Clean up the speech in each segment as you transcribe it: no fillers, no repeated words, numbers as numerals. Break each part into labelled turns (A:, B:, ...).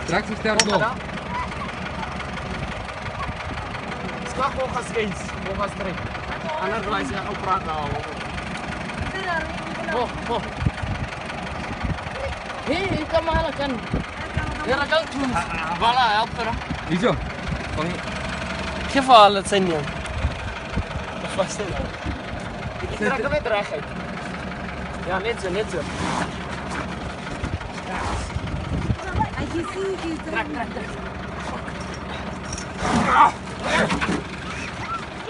A: Trek so sterk nog.
B: Skak bukas guys, bukas trek. Otherwise ya opera kau. Oh. Hei, kemana kan? Dia kau tu. Bala opera.
A: Hierzo. Van
B: Geval het zijn niet. Dat was het. Ik trek hem weer terug uit. Ja, net zo. Trek.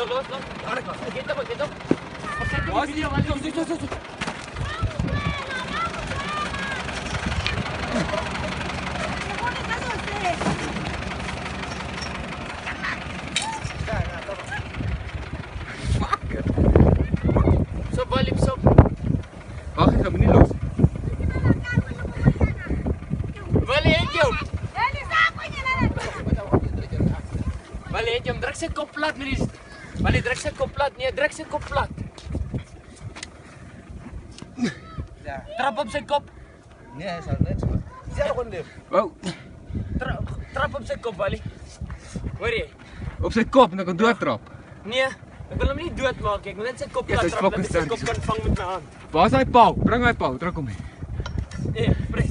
B: Los. Get op. Los. Stop.
A: Wacht, ik ga me niet los.
B: Balik jam, druk zijn kop plat, Maries. Balik, druk zijn kop plat. Nee, druk zijn kop plat. Trap op zijn kop.
C: Nee, hij staat net zo. Zet gewoon neer.
A: Wow.
B: Trap op zijn kop, Balik. Hoor je?
A: Op zijn kop en dan kan doortrap.
B: Nee, ik wil hem niet doodmaken. Ik wil net zijn kop
A: Ja,
B: plat
A: dat is
B: trappen, dat
A: fucking
B: hij zijn kop
A: sterk.
B: kan vangen met mijn hand.
A: Waar is hij pauw? Breng mij pauw, druk om mee.
B: Nee, pres.